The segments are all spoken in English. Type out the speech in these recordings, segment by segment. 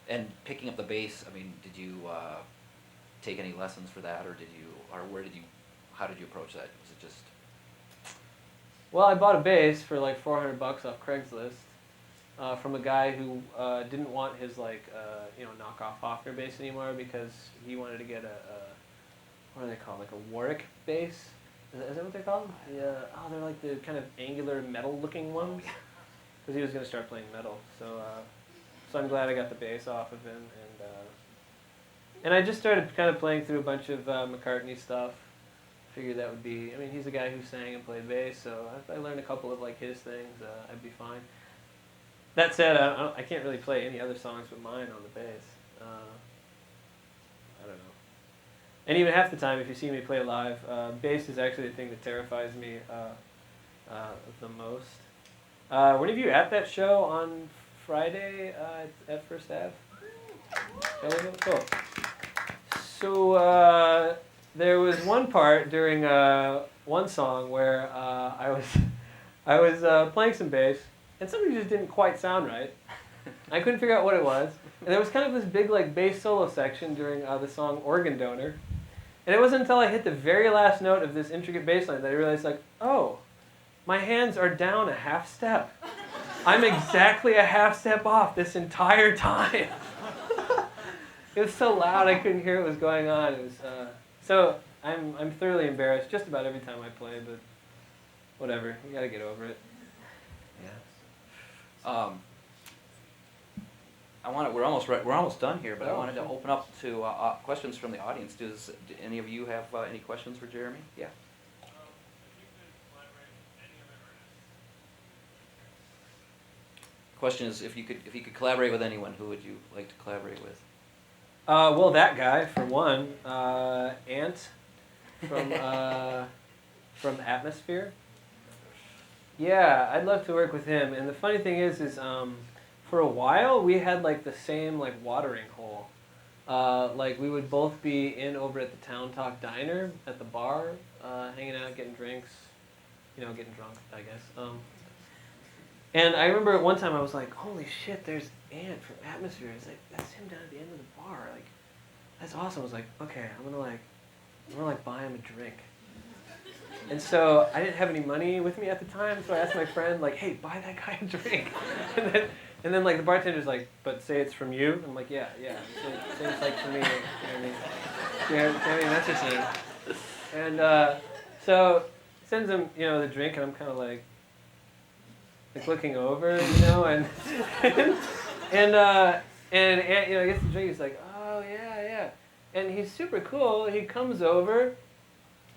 And picking up the bass, I mean, did you take any lessons for that, or how did you approach that? Was it just? Well, I bought a bass for like $400 off Craigslist from a guy who didn't want his knockoff Hofner bass anymore because he wanted to get a what are they called, like a Warwick bass? Is that what they're called? Yeah. Oh, they're like the kind of angular metal-looking ones. Because he was going to start playing metal, so I'm glad I got the bass off of him, and I just started kind of playing through a bunch of McCartney stuff. Figured that would be. I mean, he's a guy who sang and played bass, so if I learned a couple of like his things, I'd be fine. That said, I can't really play any other songs but mine on the bass. I don't know. And even half the time, if you see me play live, bass is actually the thing that terrifies me the most. Were any of you at that show on Friday at First Ave? Cool. So there was one part during one song where I was playing some bass, and something just didn't quite sound right. I couldn't figure out what it was, and there was kind of this big like bass solo section during the song "Organ Donor," and it wasn't until I hit the very last note of this intricate bass line that I realized, like, oh, my hands are down a half step. I'm exactly a half step off this entire time. It was so loud I couldn't hear what was going on. It was so I'm thoroughly embarrassed just about every time I play, but whatever. You gotta get over it. Yeah. We're almost done here, but I wanted to open up to questions from the audience. Do any of you have any questions for Jeremy? Yeah. Question is, if you could collaborate with anyone, who would you like to collaborate with? Well, that guy for one, Ant from Atmosphere. Yeah, I'd love to work with him. And the funny thing is for a while we had like the same like watering hole. Like we would both be in over at the Town Talk Diner at the bar, hanging out, getting drinks, getting drunk, I guess. And I remember at one time I was like, holy shit, there's Ant from Atmosphere. It's like, that's him down at the end of the bar. Like, that's awesome. I was like, okay, I'm gonna buy him a drink. And so I didn't have any money with me at the time, so I asked my friend, like, hey, buy that guy a drink. And then like the bartender's like, but say it's from you. I'm like, yeah. Say it's like from me. Jeremy Messersmith. And so sends him, the drink, and I'm kind of like looking over, and gets the drink. He's like, oh yeah, and he's super cool. He comes over.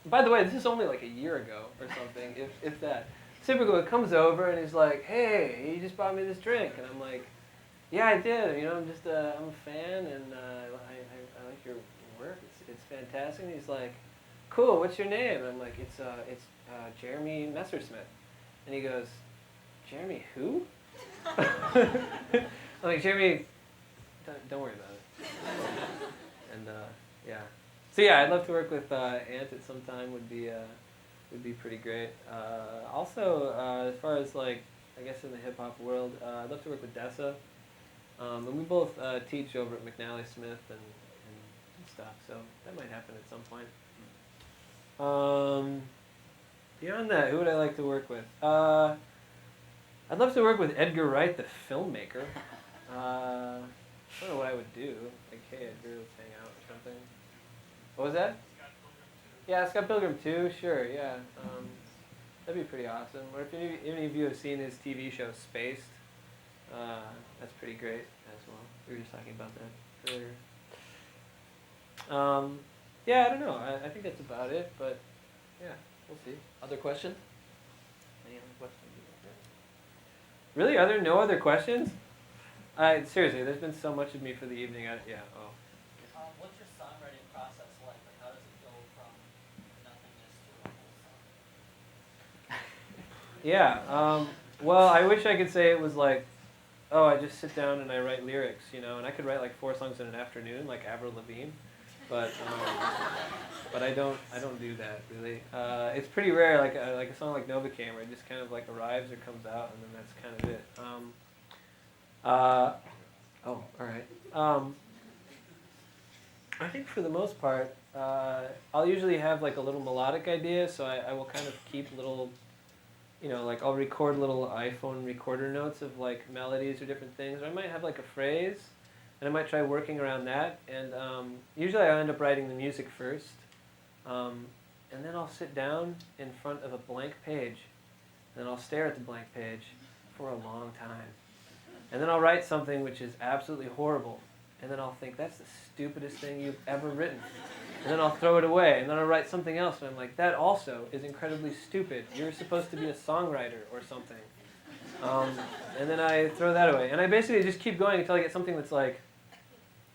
By the way, this is only like a year ago or something, if that. Super cool. He comes over and he's like, hey, you just bought me this drink, and I'm like, yeah, I did. I'm a fan, and I like your work. It's fantastic. And he's like, cool. What's your name? And I'm like, it's Jeremy Messersmith, and he goes, Jeremy who? I'm like, Jeremy, don't worry about it. And yeah. So yeah, I'd love to work with Ant at some time. Would be pretty great. Also, as far as like, I guess in the hip hop world, I'd love to work with Dessa. And we both teach over at McNally Smith and stuff. So that might happen at some point. Beyond that, who would I like to work with? I'd love to work with Edgar Wright, the filmmaker. I don't know what I would do. Like, hey, Edgar, let's hang out or something. What was that? Yeah, Scott Pilgrim too. Sure, yeah. That'd be pretty awesome. Or if any of you have seen his TV show Spaced, that's pretty great as well. We were just talking about that earlier. Yeah, I don't know. I think that's about it. But yeah, we'll see. Other questions? Any other questions? Really? Are there no other questions? Seriously, there's been so much of me for the evening. What's your songwriting process like? Like, how does it go from nothingness to a whole song? Yeah. Well, I wish I could say it was like, oh, I just sit down and I write lyrics, and I could write like 4 songs in an afternoon, like Avril Lavigne. But I don't do that really. It's pretty rare, like a song like Novocaine, where it just kind of like arrives or comes out, and then that's kind of it. Oh, all right. I think for the most part, I'll usually have like a little melodic idea, so I will kind of keep little, like I'll record little iPhone recorder notes of like melodies or different things. Or I might have like a phrase, and I might try working around that. And usually I end up writing the music first, and then I'll sit down in front of a blank page, and I'll stare at the blank page for a long time. And then I'll write something which is absolutely horrible. And then I'll think, that's the stupidest thing you've ever written. And then I'll throw it away. And then I'll write something else. And I'm like, that also is incredibly stupid. You're supposed to be a songwriter or something. And then I throw that away. And I basically just keep going until I get something that's like,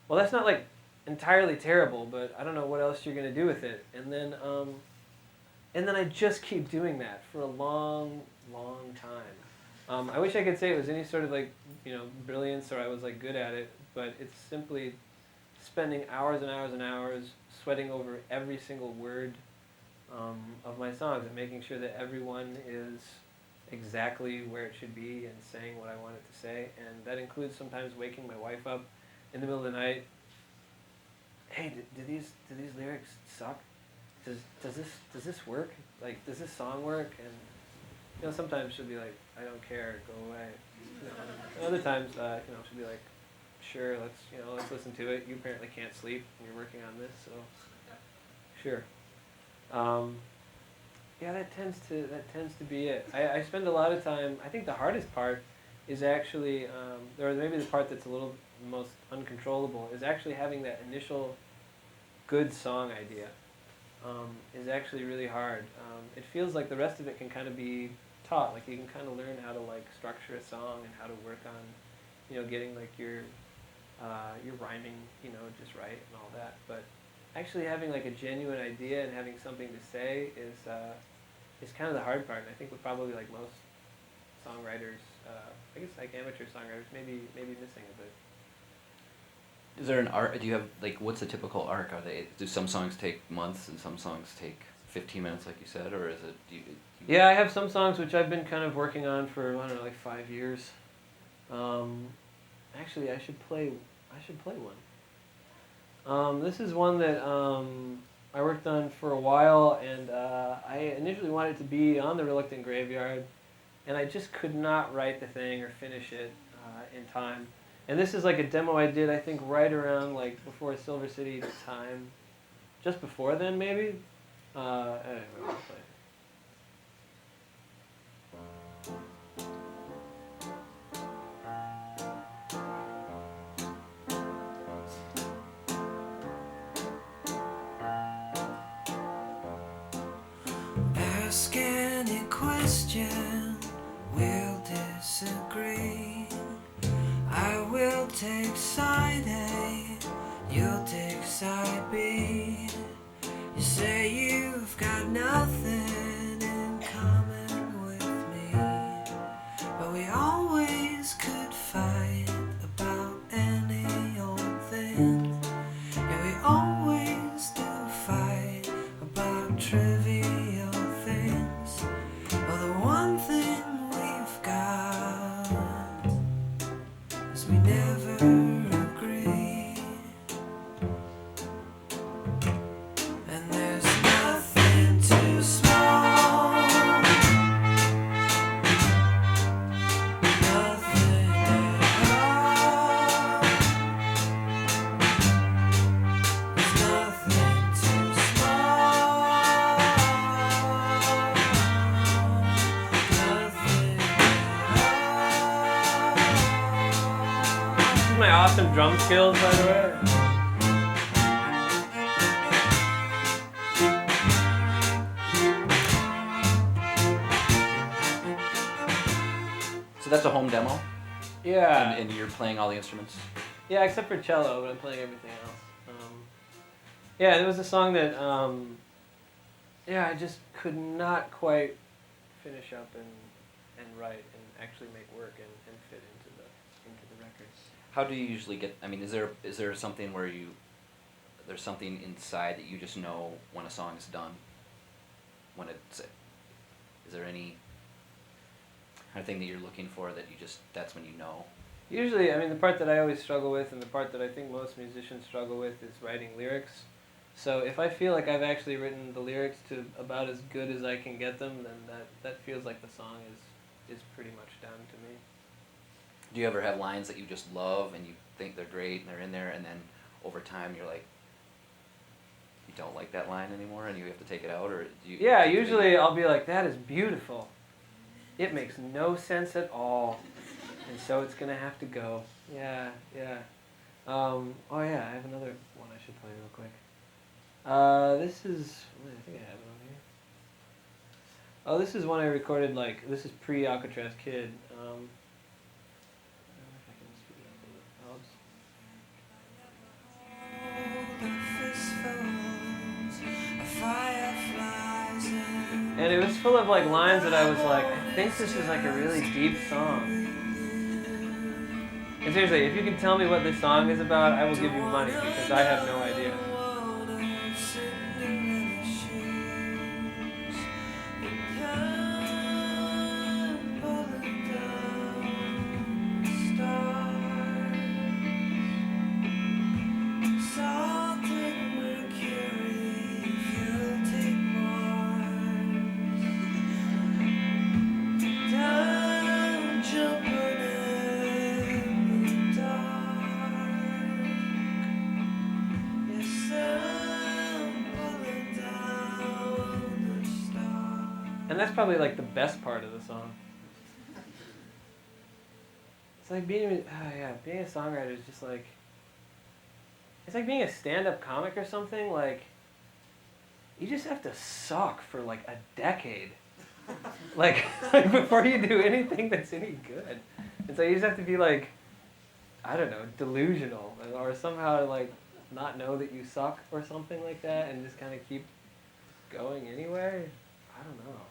well, that's not like entirely terrible, but I don't know what else you're going to do with it. And then I just keep doing that for a long, long time. I wish I could say it was any sort of like, brilliance or I was like good at it, but it's simply spending hours and hours and hours sweating over every single word of my songs and making sure that everyone is exactly where it should be and saying what I want it to say. And that includes sometimes waking my wife up in the middle of the night. Hey, do these lyrics suck? Does this work? Like, does this song work? And sometimes she'll be like, I don't care, go away. Other times, she'll be like, sure, let's listen to it. You apparently can't sleep and you're working on this, so sure. Yeah, that tends to be it. I spend a lot of time. I think the hardest part is actually, or maybe the part that's a little most uncontrollable, is actually having that initial good song idea. Is actually really hard. It feels like the rest of it can kind of be taught. Like you can kind of learn how to like structure a song and how to work on, getting like your rhyming, just right and all that. But actually having like a genuine idea and having something to say is kind of the hard part. And I think with probably like most songwriters, I guess like amateur songwriters, maybe missing a bit. Is there an arc? Do you have like what's a typical arc? Do some songs take months and some songs take 15 minutes, like you said, or is it? Yeah, I have some songs which I've been kind of working on for I don't know, like 5 years. Actually, I should play one. This is one that I worked on for a while, and I initially wanted it to be on the Reluctant Graveyard, and I just could not write the thing or finish it in time. And this is like a demo I did, I think, right around like before Silver City time, just before then maybe. Anyway, I'll play it. Ask any question, we'll disagree. I will take side A, you'll take side B. You say you've got nothing in common with me, but we always could fight about any old thing. Yeah, we always do fight about trivial things. Well, the one thing we've got is we never agree. And there's nothing too small, nothing at all. There's nothing too small, nothing at all. This is my awesome drum skills, by the way. So that's a home demo, Yeah. and you're playing all the instruments. Yeah, except for cello, but I'm playing everything else. Yeah, there was a song that, I just could not quite finish up and write and actually make work and fit into the record. How do you usually get? I mean, is there something where there's something inside that you just know when a song is done? Is there any kind of thing that you're looking for that that's when you know? Usually, I mean, the part that I always struggle with, and the part that I think most musicians struggle with, is writing lyrics. So if I feel like I've actually written the lyrics to about as good as I can get them, then that feels like the song is pretty much done to me. Do you ever have lines that you just love and you think they're great and they're in there, and then over time you're like, you don't like that line anymore and you have to take it out, or do you? Yeah, do you- usually I'll be like, that is beautiful. It makes no sense at all, and so it's gonna have to go. Yeah, yeah. Oh yeah, I have another one I should play real quick. This is, I think I have it on here. Oh, this is one I recorded, like, this is pre-Alcatraz Kid. I don't know if I can speed it up a little. And it was full of like lines that I was like, I think this is like a really deep song. And seriously, if you can tell me what this song is about, I will give you money because I have no idea. And that's probably like the best part of the song. It's like being a songwriter is just like, it's like being a stand-up comic or something. Like, you just have to suck for like a decade, like before you do anything that's any good. And so you just have to be like, I don't know, delusional, or somehow like not know that you suck or something like that, and just kind of keep going anyway. I don't know.